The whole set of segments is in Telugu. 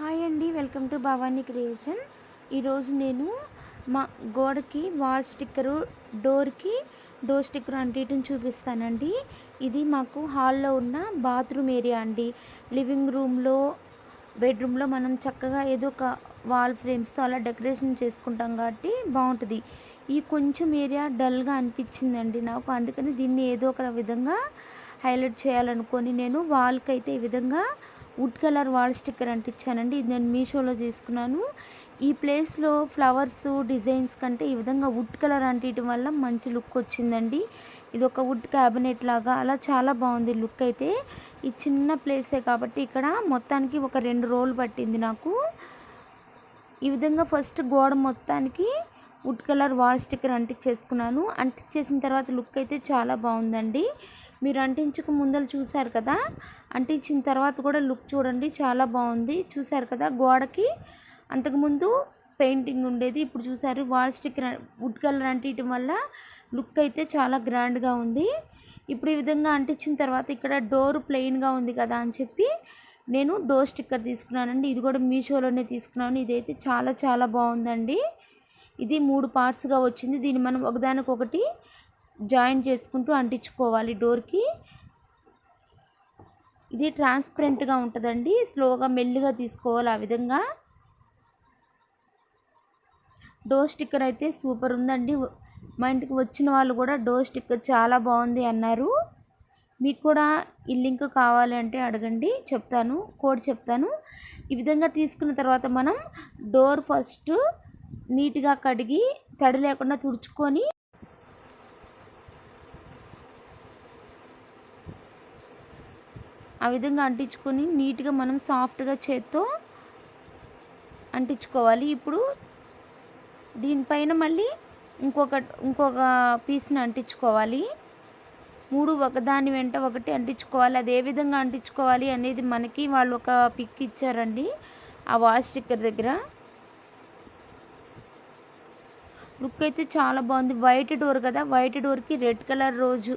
హాయ్ అండి, వెల్కమ్ టు భవానీ క్రియేషన్. ఈరోజు నేను మా గోడకి వాల్ స్టిక్కరు, డోర్ స్టిక్కర్ అంటించడం చూపిస్తానండి. ఇది మాకు హాల్లో ఉన్న బాత్రూమ్ ఏరియా అండి. లివింగ్ రూమ్లో, బెడ్రూమ్లో మనం చక్కగా ఏదో ఒక వాల్ ఫ్రేమ్స్తో అలా డెకరేషన్ చేసుకుంటాం కాబట్టి బాగుంటుంది. ఈ కొంచెం ఏరియా డల్గా అనిపించిందండి నాకు, అందుకని దీన్ని ఏదో ఒక విధంగా హైలైట్ చేయాలనుకొని నేను వాల్కి అయితే ఈ విధంగా వుడ్ కలర్ వాల్ స్టిక్కర్ అంటించానండి. ఇది నేను మీషోలో తీసుకున్నాను. ఈ ప్లేస్లో ఫ్లవర్స్ డిజైన్స్ కంటే ఈ విధంగా వుడ్ కలర్ అంటించడం వల్ల మంచి లుక్ వచ్చిందండి. ఇది ఒక వుడ్ క్యాబినెట్ లాగా అలా చాలా బాగుంది లుక్ అయితే. ఈ చిన్న ప్లేసే కాబట్టి ఇక్కడ మొత్తానికి ఒక 2 రోజులు పట్టింది నాకు. ఈ విధంగా ఫస్ట్ గోడ మొత్తానికి వుడ్ కలర్ వాల్ స్టిక్కర్ అంటించేసుకున్నాను. అంటించేసిన తర్వాత లుక్ అయితే చాలా బాగుందండి. మీరు అంటించక ముందలు చూశారు కదా, అంటించిన తర్వాత కూడా లుక్ చూడండి, చాలా బాగుంది. చూశారు కదా, గోడకి అంతకుముందు పెయింటింగ్ ఉండేది, ఇప్పుడు చూసారు వాల్ స్టిక్కర్ వుడ్ కలర్ అంటించడం వల్ల లుక్ అయితే చాలా గ్రాండ్గా ఉంది. ఇప్పుడు ఈ విధంగా అంటించిన తర్వాత ఇక్కడ డోర్ ప్లెయిన్గా ఉంది కదా అని చెప్పి నేను డోర్ స్టిక్కర్ తీసుకున్నానండి. ఇది కూడా మీషోలోనే తీసుకున్నాను. ఇదైతే చాలా చాలా బాగుందండి. ఇది 3 పార్ట్స్గా వచ్చింది. దీన్ని మనం ఒకదానికొకటి జాయిన్ చేసుకుంటూ అంటించుకోవాలి డోర్కి. ఇది ట్రాన్స్పరెంట్గా ఉంటుందండి, స్లోగా మెల్లిగా తీసుకోవాలి. ఆ విధంగా డోర్ స్టిక్కర్ అయితే సూపర్ ఉందండి. మా ఇంటికి వచ్చిన వాళ్ళు కూడా డోర్ స్టిక్కర్ చాలా బాగుంది అన్నారు. మీకు కూడా ఈ లింక్ కావాలి అంటే అడగండి, చెప్తాను, కోడ్ చెప్తాను. ఈ విధంగా తీసుకున్న తర్వాత మనం డోర్ ఫస్ట్ నీట్గా కడిగి తడి లేకుండా తుడుచుకొని ఆ విధంగా అంటించుకొని నీట్గా మనం సాఫ్ట్గా చేత్తో అంటించుకోవాలి. ఇప్పుడు దీనిపైన మళ్ళీ ఇంకొక పీస్ని అంటించుకోవాలి. 3 ఒకదాని వెంట ఒకటి అంటించుకోవాలి. అది ఏ విధంగా అంటించుకోవాలి అనేది మనకి వాళ్ళు ఒక పిక్ ఇచ్చారండి ఆ వాల్ స్టిక్కర్ దగ్గర. లుక్ అయితే చాలా బాగుంది. వైట్ డోర్ కదా, వైట్ డోర్కి రెడ్ కలర్ రోజు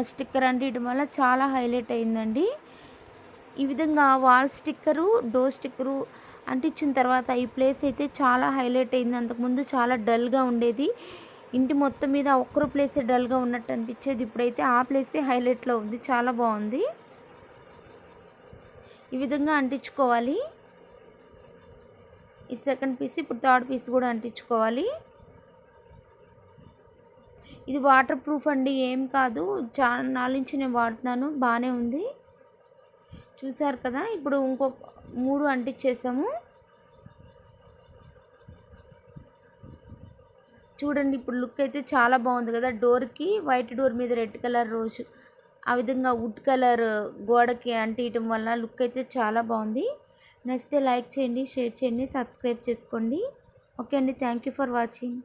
స్టిక్కర్ అంటించడం వల్ల చాలా హైలైట్ అయిందండి. ఈ విధంగా వాల్ స్టిక్కరు, డోర్ స్టిక్కరు అంటించిన తర్వాత ఈ ప్లేస్ అయితే చాలా హైలైట్ అయింది. అంతకుముందు చాలా డల్గా ఉండేది, ఇంటి మొత్తం మీద ఒక్కరు ప్లేసే డల్గా ఉన్నట్టు అనిపించేది. ఇప్పుడైతే ఆ ప్లేసే హైలైట్లో ఉంది, చాలా బాగుంది. ఈ విధంగా అంటించుకోవాలి. ఈ సెకండ్ పీస్, ఇప్పుడు థర్డ్ పీస్ కూడా అంటించుకోవాలి. ఇది వాటర్ ప్రూఫ్ అండి, ఏం కాదు, చాలా నాలుగు నుంచి నేను వాడుతున్నాను, బాగానే ఉంది. చూసారు కదా, ఇప్పుడు ఇంకొక 3 అంటించేసాము. చూడండి, ఇప్పుడు లుక్ అయితే చాలా బాగుంది కదా. డోర్కి వైట్ డోర్ మీద రెడ్ కలర్ రోజు ఆ విధంగా వుడ్ కలర్ గోడకి అంటించడం వల్ల లుక్ అయితే చాలా బాగుంది. నచ్చితే లైక్ చేయండి, షేర్ చేయండి, సబ్స్క్రైబ్ చేసుకోండి. ఓకే అండి, థ్యాంక్ యూ ఫర్ వాచింగ్.